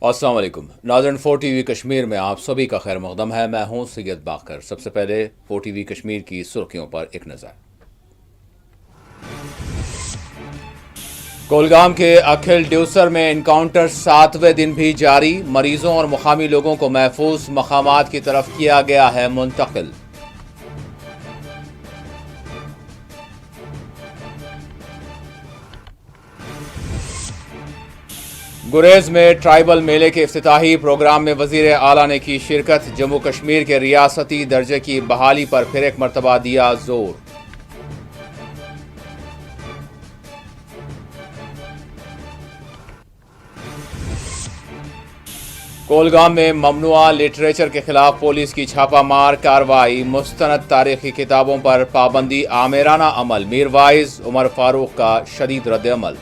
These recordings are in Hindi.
अस्सलाम वालेकुम नाज़रीन, 4 TV कश्मीर में आप सभी का खैर मकदम है। मैं हूं सैयद बाकर। सबसे पहले 4 TV कश्मीर की सुर्खियों पर एक नज़र। कोलगाम के अखिल ड्यूसर में इनकाउंटर 7वें दिन भी जारी। मरीजों और मुकामी लोगों को महफूज मकामात की तरफ किया गया है मुंतकिल। गुरेज में ट्राइबल मेले के इफ्तिताही प्रोग्राम में वजीर आला ने की शिरकत। जम्मू कश्मीर के रियासती दर्जे की बहाली पर फिर एक मरतबा दिया जोर। कोलगाम में ममनुआ लिटरेचर के खिलाफ पुलिस की छापामार कार्रवाई। मुस्तनद तारीखी किताबों पर पाबंदी, आमेराना अमल। मीर वाइज उमर फारूक का शदीद रद्द-ए-अमल।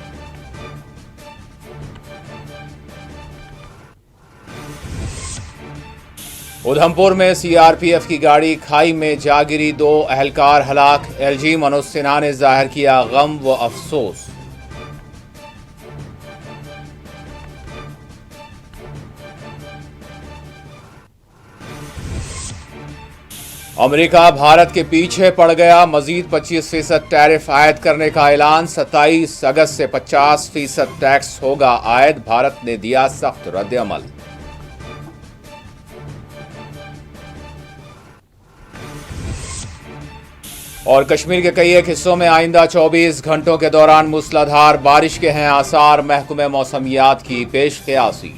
उधमपुर में सीआरपीएफ की गाड़ी खाई में जा गिरी, 2 अहलकार हलाक। एलजी मनोज सिन्हा ने जाहिर किया गम व अफसोस। अमेरिका भारत के पीछे पड़ गया। मजीद 25% टैरिफ आयद करने का ऐलान। 27 अगस्त से 50% टैक्स होगा आयद। भारत ने दिया सख्त रद्द-ए-अमल। और कश्मीर के कई एक हिस्सों में आइंदा 24 घंटों के दौरान मूसलाधार बारिश के हैं आसार। महकमे मौसमियात की पेश क़यासी।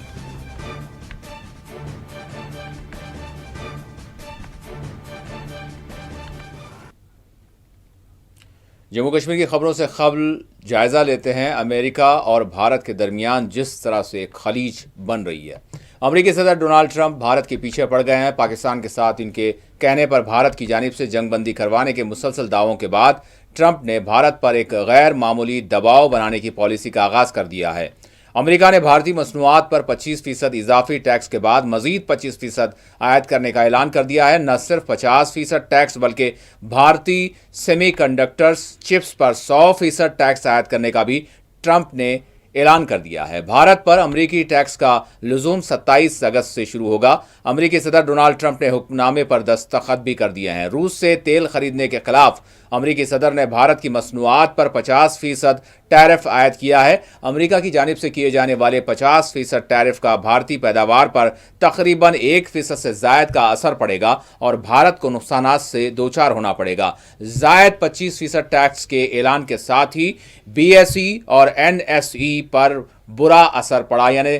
जम्मू कश्मीर की खबरों से कबल जायजा लेते हैं अमेरिका और भारत के दरमियान जिस तरह से खलीज बन रही है। अमेरिकी सदर डोनाल्ड ट्रंप भारत के पीछे पड़ गए हैं। पाकिस्तान के साथ इनके कहने पर भारत की जानिब से जंगबंदी करवाने के मुसलसल दावों के बाद ट्रंप ने भारत पर एक गैर मामूली दबाव बनाने की पॉलिसी का आगाज कर दिया है। अमेरिका ने भारतीय मसनूआत पर 25% इजाफी टैक्स के बाद मजीद 25% आयद करने का ऐलान कर दिया है। न सिर्फ 50% टैक्स बल्कि भारतीय सेमीकंडक्टर्स चिप्स पर 100% टैक्स आयद करने का भी ट्रंप ने ऐलान कर दिया है। भारत पर अमेरिकी टैक्स का लुजूम 27 अगस्त से शुरू होगा। अमेरिकी सदर डोनाल्ड ट्रंप ने हुक्मनामे पर दस्तखत भी कर दिए हैं। रूस से तेल खरीदने के खिलाफ अमेरिकी सदर ने भारत की मसनूआत पर 50% टैरिफ आयद किया है। अमेरिका की जानिब से किए जाने वाले 50% टैरिफ का भारतीय पैदावार पर तकरीबन 1% से जायद का असर पड़ेगा और भारत को नुकसानात से दोचार होना पड़ेगा। जायद 25% टैक्स के ऐलान के साथ ही बीएसई और एनएसई पर बुरा असर पड़ा, यानी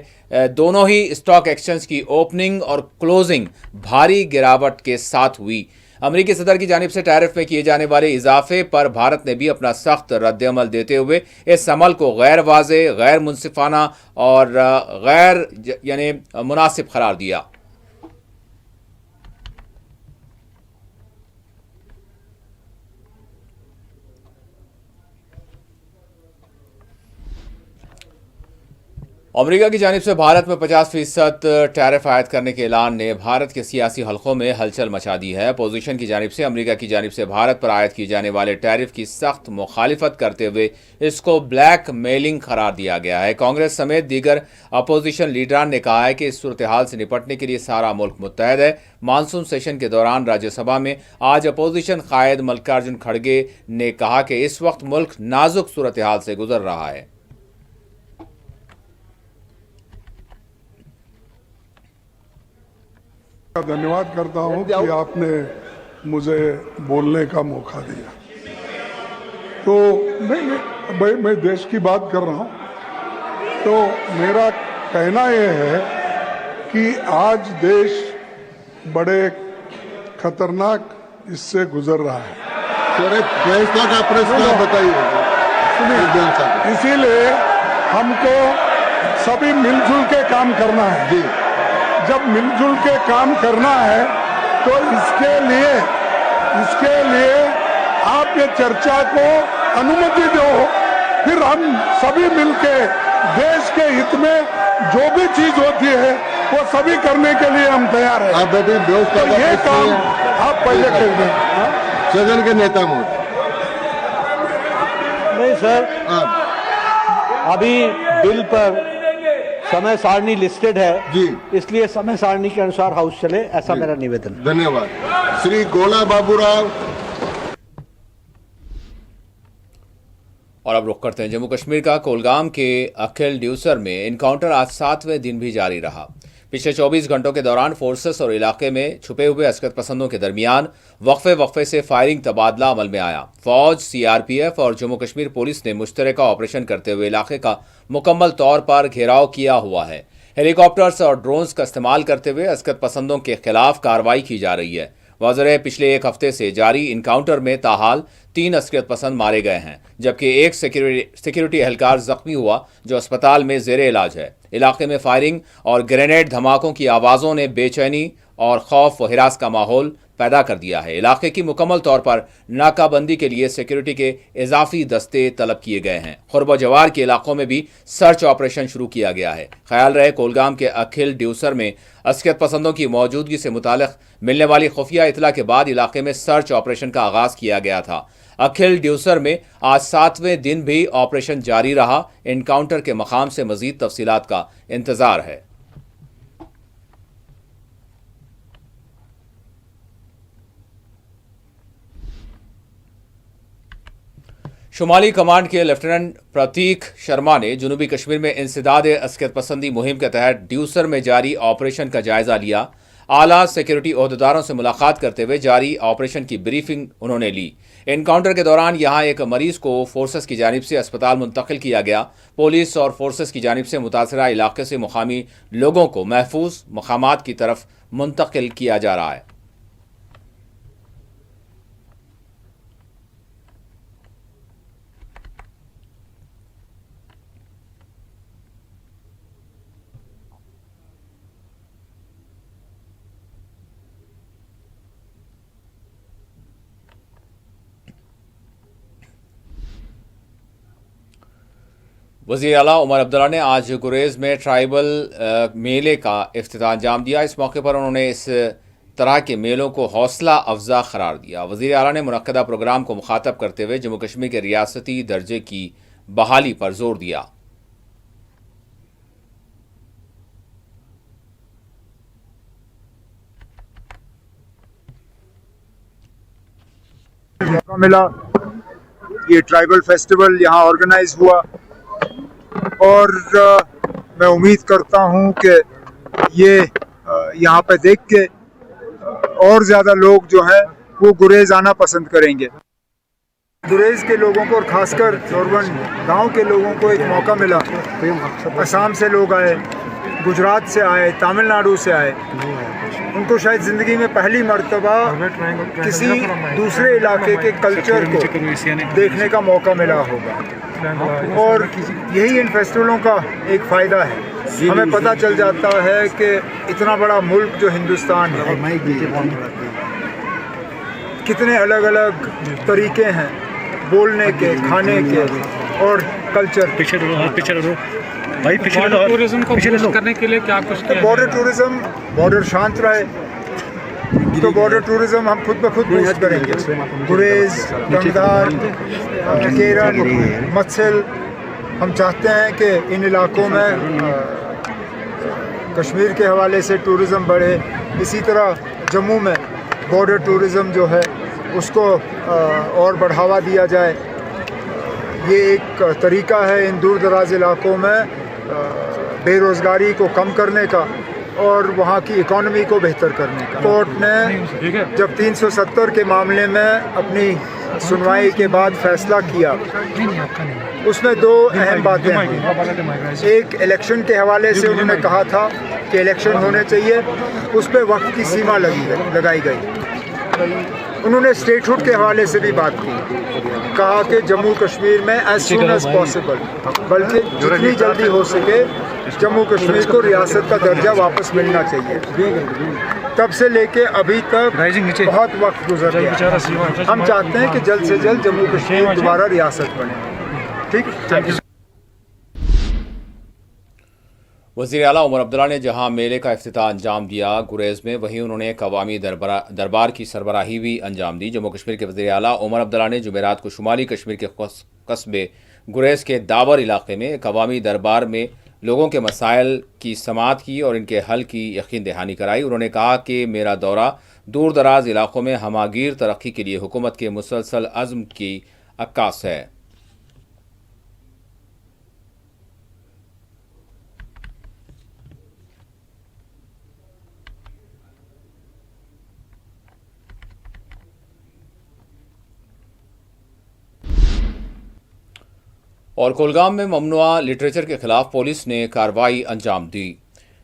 दोनों ही स्टॉक एक्सचेंज की ओपनिंग और क्लोजिंग भारी गिरावट के साथ हुई। अमेरिकी सदर की जानिब से टैरिफ में किए जाने वाले इजाफे पर भारत ने भी अपना सख्त रद्द-ए-अमल देते हुए इस अमल को गैर वाज़े, गैर मुनसिफाना और गैर यानी मुनासिब करार दिया। अमेरिका की जानिब से भारत में 50% टैरिफ आयद करने के ऐलान ने भारत के सियासी हलकों में हलचल मचा दी है। अपोजिशन की जानिब से अमेरिका की जानिब से भारत पर आयद किए जाने वाले टैरिफ की सख्त मुखालिफत करते हुए इसको ब्लैक मेलिंग करार दिया गया है। कांग्रेस समेत दीगर अपोजिशन लीडरान ने कहा है कि इस सूरत हाल से निपटने के लिए सारा मुल्क मुत्तहद है। मानसून सेशन के दौरान राज्यसभा में आज अपोजिशन कायद मल्लिकार्जुन खड़गे ने कहा कि इस वक्त मुल्क नाजुक सूरत हाल से गुजर रहा है। धन्यवाद करता हूं कि आपने मुझे बोलने का मौका दिया। तो मैं देश की बात कर रहा हूं। तो मेरा कहना यह है कि आज देश बड़े खतरनाक इससे गुजर रहा है। बताइए। इसीलिए हमको सभी मिलजुल के काम करना है। जब मिलजुल के काम करना है तो इसके लिए आप ये चर्चा को अनुमति दो, फिर हम सभी मिलके देश के हित में जो भी चीज होती है वो सभी करने के लिए हम तैयार हैं। आप तो ये काम आप पहले कर दें। सदन के नेता मोदी नहीं सर, अभी बिल पर समय सारणी लिस्टेड है जी। इसलिए समय सारणी के अनुसार हाउस चले, ऐसा मेरा निवेदन है। धन्यवाद। श्री गोला बाबूराव। और अब रुख करते हैं जम्मू कश्मीर का। कोलगाम के अखिल ड्यूसर में एनकाउंटर आज 7वें दिन भी जारी रहा। पिछले 24 घंटों के दौरान फोर्सेस और इलाके में छुपे हुए अस्कत पसंदों के दरमियान वक्फे से फायरिंग तबादला अमल में आया। फौज, सीआरपीएफ और जम्मू कश्मीर पुलिस ने मुश्तरका ऑपरेशन करते हुए इलाके का मुकम्मल तौर पर घेराव किया हुआ है। हेलीकॉप्टर्स और ड्रोन्स का इस्तेमाल करते हुए अस्कत पसंदों के खिलाफ कार्रवाई की जा रही है। वाज़ेह है, पिछले एक हफ्ते से जारी इनकाउंटर में ताहाल 3 अस्कत पसंद मारे गए हैं, जबकि एक सिक्योरिटी एहलकार जख्मी हुआ जो अस्पताल में जेर इलाज है। इलाके में फायरिंग और ग्रेनेड धमाकों की आवाज़ों ने बेचैनी और खौफ व हिरास का माहौल पैदा कर दिया है। इलाके की मुकम्मल तौर पर नाकाबंदी के लिए सिक्योरिटी के इजाफी दस्ते तलब किए गए हैं। खुरब जवार के इलाकों में भी सर्च ऑपरेशन शुरू किया गया है। ख्याल रहे, कोलगाम के अखिल ड्यूसर में अस्कत पसंदों की मौजूदगी से मुतालिक मिलने वाली खुफिया इतला के बाद इलाके में सर्च ऑपरेशन का आगाज किया गया था। अखिल ड्यूसर में आज 7वें दिन भी ऑपरेशन जारी रहा। एनकाउंटर के मकाम से मजीद तफसीलात का इंतजार है। शुमाली कमांड के लेफ्टिनेंट प्रतीक शर्मा ने जनूबी कश्मीर में इंसदाद अस्कत पसंदी मुहिम के तहत ड्यूसर में जारी ऑपरेशन का जायजा लिया। आला सिक्योरिटी ओहदेदारों से मुलाकात करते हुए जारी ऑपरेशन की ब्रीफिंग उन्होंने ली। एनकाउंटर के दौरान यहां एक मरीज को फोर्सेस की जानिब से अस्पताल मुंतकिल किया गया। पुलिस और फोर्सेस की जानिब से मुतासरा इलाके से मुकामी लोगों को महफूज मकामात की तरफ मुंतकिल किया जा रहा है। वज़ीर आला उमर अब्दुल्ला ने आज गुरेज में ट्राइबल मेले का इफ्तिताह अंजाम दिया। इस मौके पर उन्होंने इस तरह के मेलों को हौसला अफजा करार दिया। वज़ीर आला ने मुनक्कदा प्रोग्राम को मुखातब करते हुए जम्मू कश्मीर के रियासती दर्जे की बहाली पर जोर दिया। मौका मिला, ये ट्राइबल फेस्टिवल यहाँ ऑर्गेनाइज हुआ और मैं उम्मीद करता हूँ कि ये यहाँ पे देख के और ज़्यादा लोग जो हैं वो गुरेज आना पसंद करेंगे। गुरेज के लोगों को और ख़ासकर नॉर्बन गांव के लोगों को एक मौका मिला। असम से लोग आए, गुजरात से आए, तमिलनाडु से आए। उनको शायद ज़िंदगी में पहली मर्तबा किसी दूसरे इलाके के कल्चर को देखने का मौका मिला होगा और यही इन फेस्टिवलों का एक फ़ायदा है। हमें पता चल जाता है कि इतना बड़ा मुल्क जो हिंदुस्तान है, कितने अलग अलग तरीके हैं बोलने के, खाने के और कल्चर। बॉर्डर टूरिज्म को बूस्ट करने के लिए क्या कुछ किया? बॉर्डर टूरिज्म, बॉर्डर शांत रहे तो बॉर्डर टूरिज्म हम खुद ब खुद बूस्ट करेंगे। गुरेज, गंगधार, केरल, मत्सल, हम चाहते हैं कि इन इलाकों में कश्मीर के हवाले से टूरिज़म बढ़े। इसी तरह जम्मू में बॉर्डर टूरिज़म जो है उसको और बढ़ावा दिया जाए। ये एक तरीका है इन दूर दराज इलाकों में बेरोज़गारी को कम करने का और वहाँ की इकॉनमी को बेहतर करने का। कोर्ट ने जब 370 के मामले में अपनी सुनवाई के बाद फैसला किया, उसमें 2 अहम बातें हैं। एक, इलेक्शन के हवाले से उन्होंने कहा था कि इलेक्शन होने चाहिए, उस पर वक्त की सीमा लगाई गई। उन्होंने स्टेटहुड के हवाले से भी बात की, कहा कि जम्मू कश्मीर में एज सून एज पॉसिबल, बल्कि जितनी जल्दी हो सके जम्मू कश्मीर को रियासत का दर्जा वापस मिलना चाहिए। तब से लेके अभी तक बहुत वक्त गुजर गया। हम चाहते हैं कि जल्द से जल्द जम्मू कश्मीर दोबारा रियासत बने। ठीक। वज़ीर आला उमर अब्दुल्ला ने जहां मेले का इफ्तिताह अंजाम दिया गुरेज में, वहीं उन्होंने एक अवामी दरबार की सरबराही भी अंजाम दी। जम्मू कश्मीर के वज़ीर आला उमर अब्दुल्ला ने जुमेरात को शुमाली कश्मीर के कस्बे गुरेज के दावर इलाके में एक अवामी दरबार में लोगों के मसाइल की समाअत की और इनके हल की यकीन दहानी कराई। उन्होंने कहा कि मेरा दौरा दूर दराज इलाकों में हमागीर तरक्की के लिए हुकूमत के मुसलसल अज़्म की अक्कास है। और कुलगाम में ममनुआ लिटरेचर के खिलाफ पुलिस ने कार्रवाई अंजाम दी।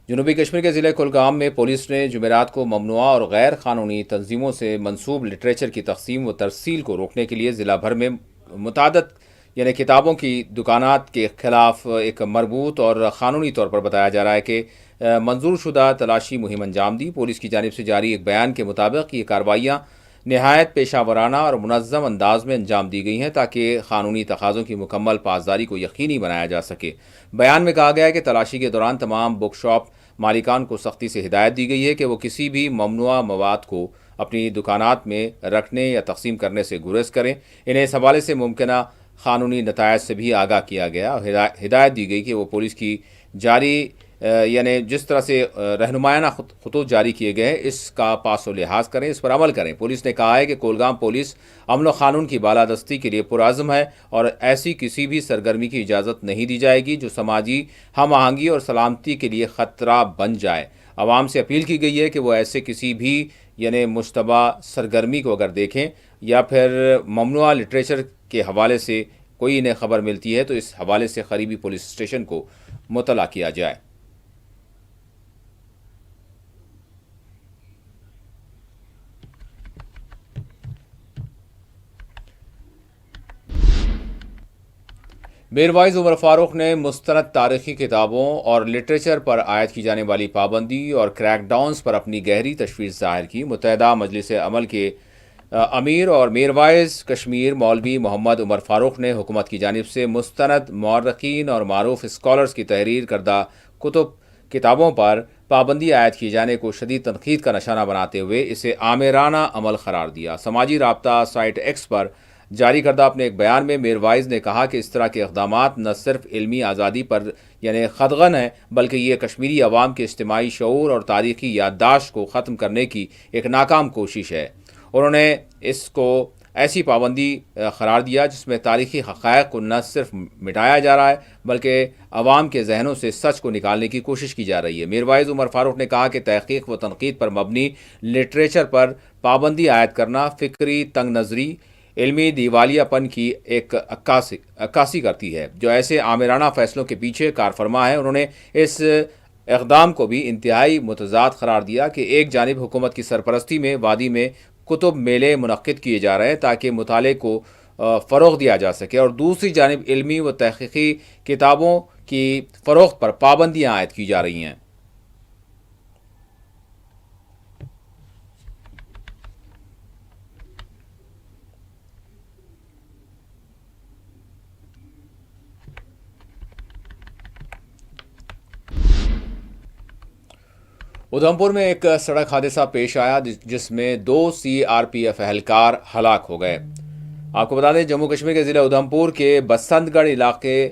जनूबी कश्मीर के ज़िले कुलगाम में पुलिस ने जुमेरात को ममनुआ और गैर कानूनी तंजीमों से मंसूब लिटरेचर की तकसीम व तरसील को रोकने के लिए ज़िला भर में मुतादद किताबों की दुकानात के खिलाफ एक मरबूत और क़ानूनी तौर पर बताया जा रहा है कि मंजूर शुदा तलाशी मुहिम अंजाम दी। पुलिस की जानिब से जारी एक बयान के मुताबिक ये कार्रवाइयाँ नहायत पेशावराना और मुनज़्ज़म अंदाज में अंजाम दी गई हैं ताकि क़ानूनी तकाज़ों की मुकम्मल पासदारी को यकीनी बनाया जा सके। बयान में कहा गया है कि तलाशी के दौरान तमाम बुक शॉप मालिकान को सख्ती से हिदायत दी गई है कि वो किसी भी ममनुआ मवाद को अपनी दुकानात में रखने या तकसीम करने से गुरेज करें। इन्हें इस हवाले से मुमकिना क़ानूनी नतायज से भी आगाह किया गया और हिदायत दी गई कि वो पुलिस की जारी जिस तरह से रहनुमायाना खतूत जारी किए गए हैं इसका पासो लिहाज करें, इस पर अमल करें। पुलिस ने कहा है कि कोलगाम पुलिस अमन व क़ानून की बालादस्ती के लिए पुरअज़्म है और ऐसी किसी भी सरगर्मी की इजाज़त नहीं दी जाएगी जो समाजी हम आहंगी और सलामती के लिए ख़तरा बन जाए। आवाम से अपील की गई है कि वो ऐसे किसी भी मुश्तबा सरगर्मी को अगर देखें या फिर ममनुआ लिटरेचर के हवाले से कोई इन्हें ख़बर मिलती है तो इस हवाले से करीबी पुलिस स्टेशन को मुतला किया जाए। मीरवाइज़ उमर फ़ारूक ने मुस्तनद तारीख़ी किताबों और लिटरेचर पर आयद की जाने वाली पाबंदी और क्रैकडाउन्स पर अपनी गहरी तशवीश ज़ाहिर की। मुत्तहिदा मजलिस अमल के अमीर और मीरवाइज़ कश्मीर मौलवी मोहम्मद उमर फ़ारूक ने हुकूमत की जानिब से मुस्तनद मौर्रखीन और मारूफ स्कॉलर्स की तहरीर करदा कुतुब किताबों पर पाबंदी आयद किए जाने को शदीद तनकीद का निशाना बनाते हुए इसे आमिराना अमल करार दिया। समाजी राब्ता साइट एक्स पर जारी करदा अपने एक बयान में मीरवाइज़ ने कहा कि इस तरह के इक़दामात न सिर्फ इल्मी आज़ादी पर ख़दगन है बल्कि ये कश्मीरी अवाम के इज्तिमाई शऊर और तारीख़ी याददाश्त को ख़त्म करने की एक नाकाम कोशिश है। उन्होंने इसको ऐसी पाबंदी करार दिया जिसमें तारीख़ी हक़ाइक़ को न सिर्फ मिटाया जा रहा है बल्कि अवाम के जहनों से सच को निकालने की कोशिश की जा रही है। मीरवाइज़ उमर फ़ारूक ने कहा कि तहक़ीक़ व तनक़ीद पर मबनी लिटरेचर पर पाबंदी आयद करना फ़िक्री तंग नज़री इल्मी दिवालियापन की एक अक्कासी करती है जो ऐसे आमिराना फ़ैसलों के पीछे कारफरमा है। उन्होंने इस इक़दाम को भी इंतहाई मुतज़ाद करार दिया कि एक जानिब हुकूमत की सरपरस्ती में वादी में कुतुब मेले मुनक़्क़िद किए जा रहे हैं ताकि मुताले को फ़रोग़ दिया जा सके और दूसरी जानिब इल्मी व तहक़ीक़ी किताबों की फ़रोख्त पर पाबंदियाँ आयद की जा रही हैं। उधमपुर में एक सड़क हादसा पेश आया जिसमें 2 CRPF एहलकार हलाक हो गए। आपको बता दें जम्मू कश्मीर के ज़िले उधमपुर के बसंतगढ़ इलाके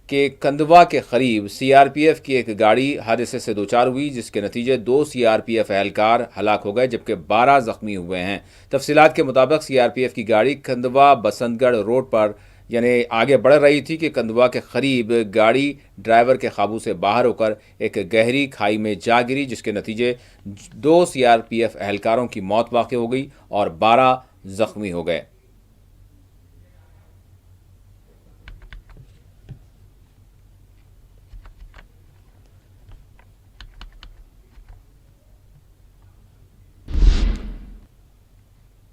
के कंदवा के करीब CRPF की एक गाड़ी हादसे से दो चार हुई जिसके नतीजे 2 CRPF एहलकार हलाक हो गए जबकि 12 ज़ख्मी हुए हैं। तफसीलात के मुताबिक CRPF की गाड़ी कंदवा बसंतगढ़ रोड पर आगे बढ़ रही थी कि कंदवा के करीब गाड़ी ड्राइवर के काबू से बाहर होकर एक गहरी खाई में जा गिरी जिसके नतीजे 2 CRPF एहलकारों की मौत वाक़ हो गई और 12 ज़ख्मी हो गए।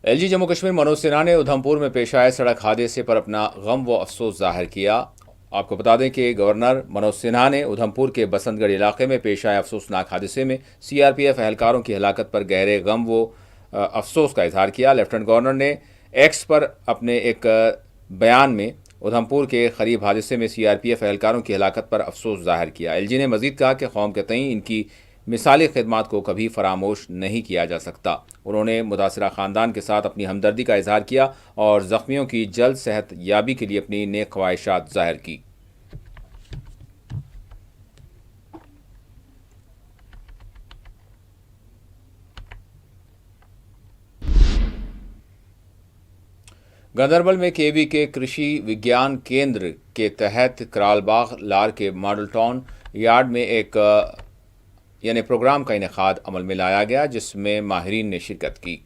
LG जम्मू कश्मीर मनोज सिन्हा ने उधमपुर में पेश आए सड़क हादसे पर अपना गम व अफसोस जाहिर किया। आपको बता दें कि गवर्नर मनोज सिन्हा ने उधमपुर के बसंतगढ़ इलाके में पेश आए अफसोसनाक हादसे में CRPF एहलकारों की हलाकत पर गहरे गम व अफसोस का इजहार किया। लेफ्टिनेंट गवर्नर ने एक्स पर अपने एक बयान में उधमपुर के करीब हादसे में CRPF एहलकारों की हलाकत पर अफसोस जाहिर किया। LG ने मजीद कहा कि कौम के तईं इनकी मिसाली खिदमात को कभी फरामोश नहीं किया जा सकता। उन्होंने मुतासिरा ख़ानदान के साथ अपनी हमदर्दी का इजहार किया और ज़ख्मियों की जल्द सेहत याबी के लिए अपनी नेक ख्वाहिशात ज़ाहिर की। गांदरबल में केवी के कृषि विज्ञान केंद्र के तहत करालबाग लार के मॉडल टाउन यार्ड में एक प्रोग्राम का इनेकाद अमल में लाया गया, जिसमें माहिरीन ने शिरकत की।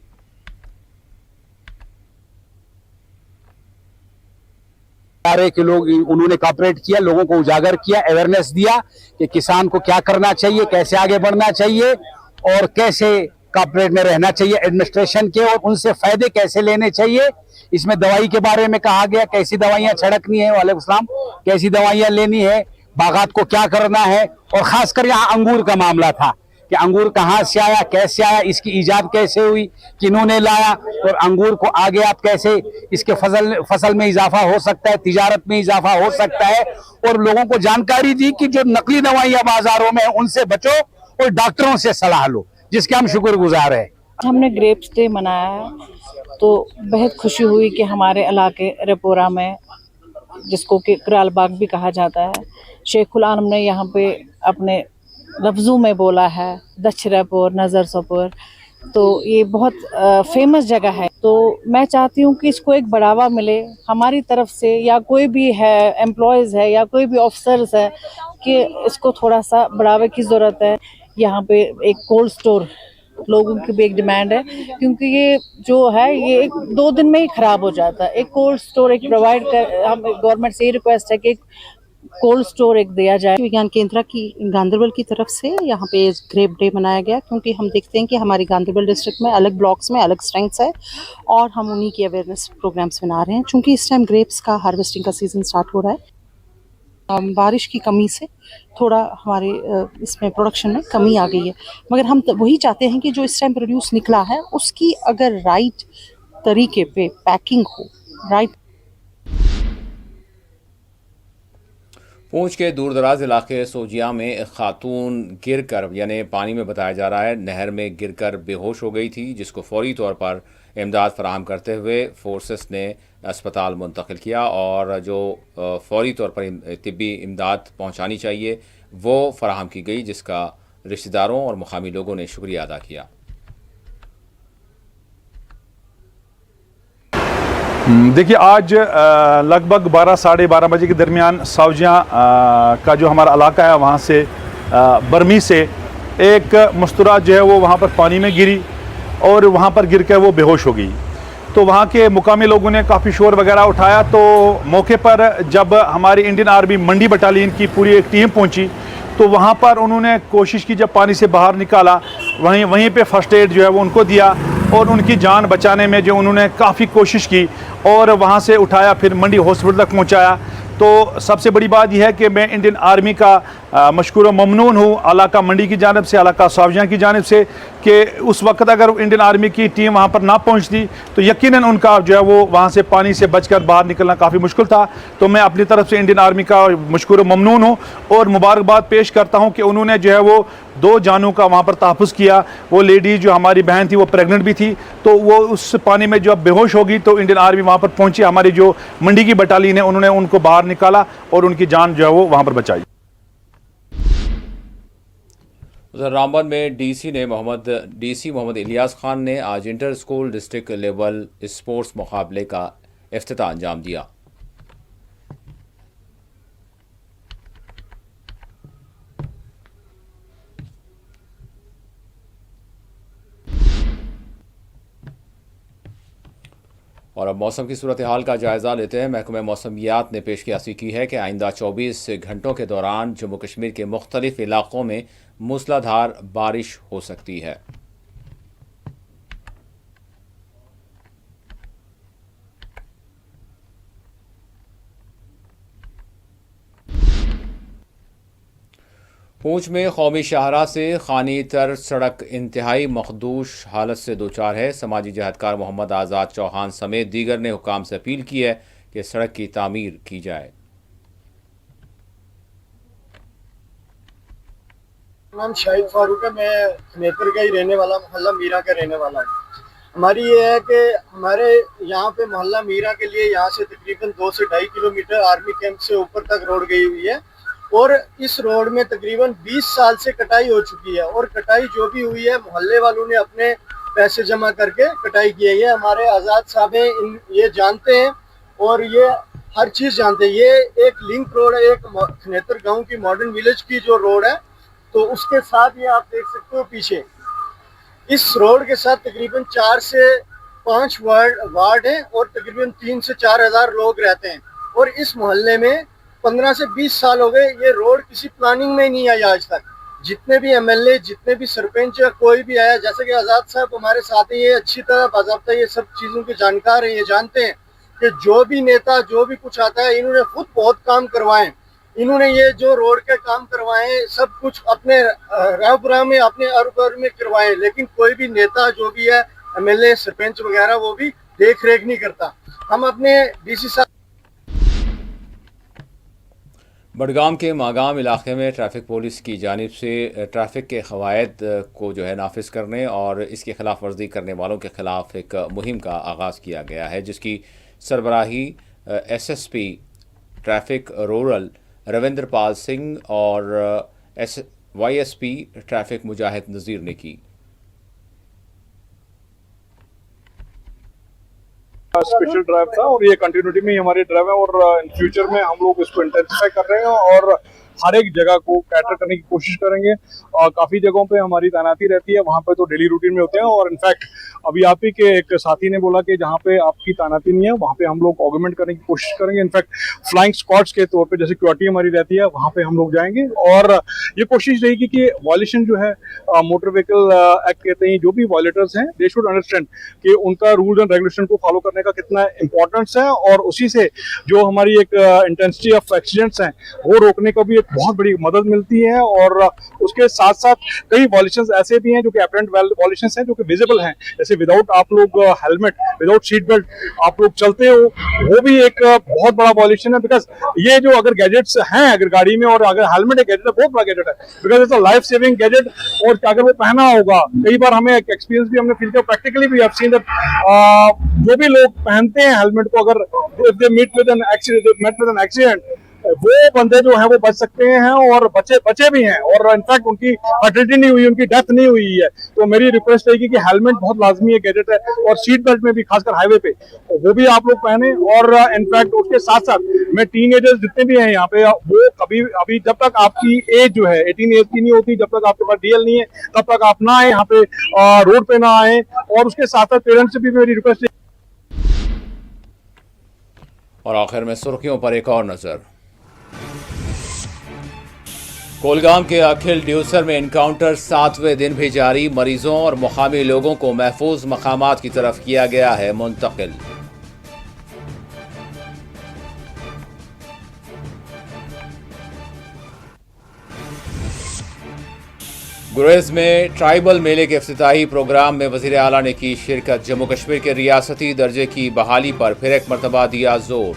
के लोग उन्होंने कॉपरेट किया, लोगों को उजागर किया, अवेयरनेस दिया कि किसान को क्या करना चाहिए, कैसे आगे बढ़ना चाहिए और कैसे कॉपरेट में रहना चाहिए एडमिनिस्ट्रेशन के, और उनसे फायदे कैसे लेने चाहिए। इसमें दवाई के बारे में कहा गया, कैसी दवाइयां छिड़कनी है, वालेकुम सलाम, कैसी दवाइयां लेनी है, बागात को क्या करना है, और खासकर यहाँ अंगूर का मामला था कि अंगूर कहाँ से आया, कैसे आया, इसकी इजाद कैसे हुई, किन्होंने लाया, और अंगूर को आगे आप कैसे इसके फसल में इजाफा हो सकता है, तिजारत में इजाफा हो सकता है, और लोगों को जानकारी दी कि जो नकली दवाइयां बाजारों में उनसे बचो और डॉक्टरों से सलाह लो, जिसके हम शुक्रगुजार हैं। हमने ग्रेप्स डे मनाया है तो बहुत खुशी हुई कि हमारे इलाके रेपोरा में, जिसको कि करालबाग भी कहा जाता है, शेखुल आलम ने यहाँ पे अपने लफ्ज़ों में बोला है दच्छरेपोर नज़र सपोर, तो ये बहुत फेमस जगह है। तो मैं चाहती हूँ कि इसको एक बढ़ावा मिले हमारी तरफ से, या कोई भी है एम्प्लॉयज़ है या कोई भी ऑफिसर्स है, कि इसको थोड़ा सा बढ़ावे की ज़रूरत है। यहाँ पे एक कोल्ड स्टोर लोगों की भी एक डिमांड है, क्योंकि ये जो है ये 1-2 दिन में ही ख़राब हो जाता है। एक कोल्ड स्टोर एक प्रोवाइड कर, हम गवर्नमेंट से ये रिक्वेस्ट है कि कोल्ड स्टोर एक दिया जाए। विज्ञान केंद्र की गांदरबल की तरफ से यहाँ पे ग्रेप डे मनाया गया, क्योंकि हम देखते हैं कि हमारी गांदरबल डिस्ट्रिक्ट में अलग ब्लॉक्स में अलग स्ट्रेंथ्स है और हम उन्हीं की अवेयरनेस प्रोग्राम्स बना रहे हैं। चूँकि इस टाइम ग्रेप्स का हार्वेस्टिंग का सीज़न स्टार्ट हो रहा है, बारिश की कमी से थोड़ा हमारे इसमें प्रोडक्शन में कमी आ गई है, मगर हम वही चाहते हैं कि जो इस टाइम प्रोड्यूस निकला है उसकी अगर राइट तरीके पे पैकिंग हो, राइट। पूंछ के दूरदराज इलाके सोजिया में एक खातून गिरकर पानी में बताया जा रहा है नहर में गिरकर बेहोश हो गई थी, जिसको फौरी तौर पर इमदाद फराहम करते हुए फोर्सेस ने अस्पताल मुंतकिल किया, और जो फौरी तौर पर तिब्बी इमदाद पहुंचानी चाहिए वो फराहम की गई, जिसका रिश्तेदारों और मुकामी लोगों ने शुक्रिया अदा किया। देखिए, आज लगभग 12-12:30 बजे के दरमियान सावजिया का जो हमारा इलाका है वहाँ से बर्मी से एक मस्तूरा जो है वो वहाँ पर पानी में गिरी और वहाँ पर गिर कर वो बेहोश हो गई। तो वहाँ के मुकामी लोगों ने काफ़ी शोर वगैरह उठाया, तो मौके पर जब हमारी इंडियन आर्मी मंडी बटालियन की पूरी एक टीम पहुँची तो वहाँ पर उन्होंने कोशिश की, जब पानी से बाहर निकाला वहीं पे फर्स्ट एड जो है वो उनको दिया और उनकी जान बचाने में जो उन्होंने काफ़ी कोशिश की और वहाँ से उठाया, फिर मंडी हॉस्पिटल तक पहुँचाया। तो सबसे बड़ी बात यह है कि मैं इंडियन आर्मी का मशकूर ममनून हूँ, इलाका मंडी की जानिब से, इलाका सावजिया की जानिब से, कि उस वक्त अगर इंडियन आर्मी की टीम वहाँ पर ना पहुँचती तो यकीनन उनका जो है वो वहाँ से पानी से बचकर बाहर निकलना काफ़ी मुश्किल था। तो मैं अपनी तरफ से इंडियन आर्मी का मशकूर ममनून हूँ और मुबारकबाद पेश करता हूँ कि उन्होंने जो है वो 2 जानों का वहाँ पर तहफ़्फ़ुज़ किया। वो लेडी जो हमारी बहन थी वो प्रेग्नेंट भी थी, तो वो उस पानी में जब बेहोश होगी तो इंडियन आर्मी वहाँ पर पहुँची, हमारी जो मंडी की बटालियन है उन्होंने उनको बाहर निकाला और उनकी जान जो है वो वहाँ पर बचाई। उधर रामबन में डीसी मोहम्मद इलियास खान ने आज inter school district level sports मुकाबले का इफ्तिताह अंजाम दिया। और अब मौसम की सूरत हाल का जायज़ा लेते हैं। महकमा मौसमियात ने पेशकियासी की है कि आइंदा 24 घंटों के दौरान जम्मू कश्मीर के मुख्तलिफ इलाकों में मूसलाधार बारिश हो सकती है। पूंछ में कौमी शाहराह से खानी तर सड़क इंतहाई मखदूश हालत से दोचार है। समाजी जहदकार मोहम्मद आज़ाद चौहान समेत दीगर ने हुकाम से अपील की है कि सड़क की तामीर की जाए। नाम शाहिद फारूक है, मैं खनेतर का ही रहने वाला, मोहल्ला मीरा का रहने वाला हूँ। हमारी ये है कि हमारे यहाँ पे मोहल्ला मीरा के लिए यहाँ से तकरीबन 2 से 2.5 किलोमीटर आर्मी कैंप से ऊपर तक रोड गई हुई है और इस रोड में तकरीबन 20 साल से कटाई हो चुकी है और कटाई जो भी हुई है मोहल्ले वालों ने अपने पैसे जमा करके कटाई की है। ये हमारे आज़ाद साहब हैं, ये जानते हैं और ये हर चीज़ जानते हैं। ये एक लिंक रोड है, एक खनेतर गांव की मॉडर्न विलेज की जो रोड है, तो उसके साथ ये आप देख सकते हो पीछे इस रोड के साथ तकरीबन 4 से 5 वार्ड हैं और तकरीबन 3 से 4 हज़ार लोग रहते हैं। और इस मोहल्ले में 15 से 20 साल हो गए ये रोड किसी प्लानिंग में नहीं आई आज तक। जितने भी एमएलए, जितने भी सरपंच या कोई भी आया, जैसे कि आज़ाद साहब हमारे साथ हैं, ये अच्छी तरह बाज़ाब्ता ये सब चीज़ों के जानकार हैं। ये जानते हैं कि जो भी नेता जो भी कुछ आता है, इन्होंने खुद बहुत काम करवाए। इन्होंने ये जो रोड के काम करवाए सब कुछ अपने राहपुरा में, अपने अरबर में करवाए, लेकिन कोई भी नेता जो भी है, एमएलए, सरपंच वगैरह, वो भी देख रेख नहीं करता। हम अपने डीसी साहब बडगाम के मागाम इलाके में ट्रैफिक पुलिस की जानिब से ट्रैफिक के क़वायद को जो है नाफिज करने और इसकी खिलाफ वर्जी करने वालों के खिलाफ एक मुहिम का आगाज़ किया गया है, जिसकी सरबराही SSP traffic rural Ravindra Pal Singh और वाईएसपी ट्रैफिक मुजाहिद नज़ीर ने की। स्पेशल ड्राइव था और ये कंटिन्यूटी में ही हमारी ड्राइव है और इन फ्यूचर में हम लोग इसको इंटेंसिफाई कर रहे हैं और हर एक जगह को कैटर करने की कोशिश करेंगे। और काफ़ी जगहों पे हमारी तैनाती रहती है, वहाँ पे तो डेली रूटीन में होते हैं और इनफैक्ट अभी आप ही के एक साथी ने बोला कि जहाँ पे आपकी तैनाती नहीं है वहाँ पे हम लोग ऑगमेंट करने की कोशिश करेंगे। इनफैक्ट फ्लाइंग स्क्वाड्स के तौर पे जैसे क्यूआरटी हमारी रहती है वहाँ पे हम लोग जाएंगे और ये कोशिश रहेगी कि वायलेशन जो है मोटर व्हीकल एक्ट कहते हैं, जो भी वायलेटर्स हैं दे शुड अंडरस्टैंड कि उनका रूल्स एंड रेगुलेशन को फॉलो करने का कितना इंपॉर्टेंस है और उसी से जो हमारी एक इंटेंसिटी ऑफ एक्सीडेंट्स हैं वो रोकने का भी बहुत बड़ी मदद मिलती है। और उसके साथ साथ कई वॉल्यूशंस ऐसे भी हैं जो कि अपरेंट वॉल्यूशंस हैं जो कि विजिबल हैं, जैसे विदाउट आप लोग हेलमेट, विदाउट सीट बेल्ट आप लोग चलते हो, वो भी एक बहुत बड़ा वॉल्यूशन है। बिकॉज ये जो अगर गैजेट्स हैं अगर गाड़ी में और अगर हेलमेट एक गैजेट है, बहुत बड़ा गैजेट है, because it's a life saving gadget. और अगर वो पहना होगा, कई बार हमें एक एक्सपीरियंस भी हमने फील किया, प्रैक्टिकली भी सीन दैट जो भी लोग पहनते हैं हेलमेट को, अगर if they meet with an accident, वो बंदे जो है वो बच सकते हैं और बचे भी हैं और इनफैक्ट उनकी फैटलिटी नहीं हुई, उनकी डेथ नहीं हुई है। तो मेरी रिक्वेस्ट रहेगी कि हेलमेट बहुत लाजमी है, गैजेट है, और सीट बेल्ट में भी खासकर हाईवे पे वो भी आप लोग पहने। और इनफैक्ट उसके साथ साथ मैं टीनेजर्स जितने भी हैं यहाँ पे, वो कभी अभी जब तक आपकी एज जो है 18 एज की नहीं होती, जब तक आपके पास डीएल नहीं है, तब तक आप ना आए यहाँ पे, रोड पे ना आए। और उसके साथ साथ पेरेंट्स से भी मेरी रिक्वेस्ट है। और आखिर में सुर्खियों पर एक और नजर। कोलगाम के अखिल ड्यूसर में इनकाउंटर 7वें दिन भी जारी, मरीजों और मुकामी लोगों को महफूज मकामात की तरफ किया गया है मुंतकिल। गुरेज में ट्राइबल मेले के इफ्तिताही प्रोग्राम में वजीर आला ने की शिरकत। जम्मू कश्मीर के रियासती दर्जे की बहाली पर फिर एक मरतबा दिया जोर।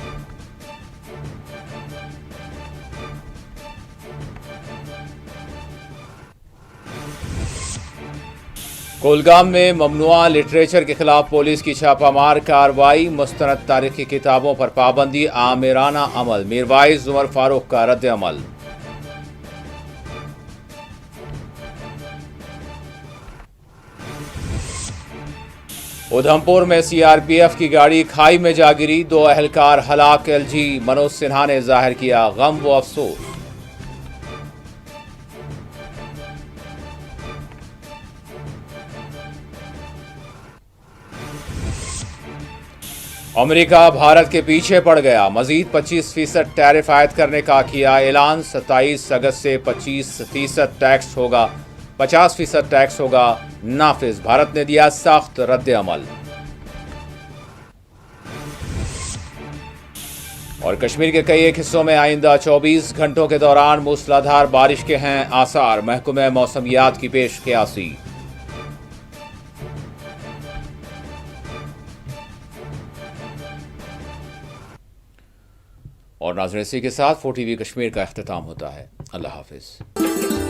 कोलगाम में ममनुआ लिटरेचर के खिलाफ पुलिस की छापामार कार्रवाई, मुस्तनद तारीखी किताबों पर पाबंदी, आमिराना अमल, मीरवाइज उमर फारूक का रद्द अमल। उधमपुर में सीआरपीएफ की गाड़ी खाई में जा गिरी, 2 अहलकार हलाक। एलजी मनोज सिन्हा ने जाहिर किया गम व अफसोस। अमेरिका भारत के पीछे पड़ गया, मजीद 25% टैरिफ आयद करने का किया ऐलान। 27 अगस्त से 25% टैक्स होगा, 50% टैक्स होगा नाफिज। भारत ने दिया सख्त रद्द अमल। और कश्मीर के कई एक हिस्सों में आइंदा 24 घंटों के दौरान मूसलाधार बारिश के हैं आसार, महकमे मौसमियात की पेश क़यासी। और नाज़रीन, इसी के साथ 4TV कश्मीर का इख्तिताम होता है। अल्लाह हाफिज़।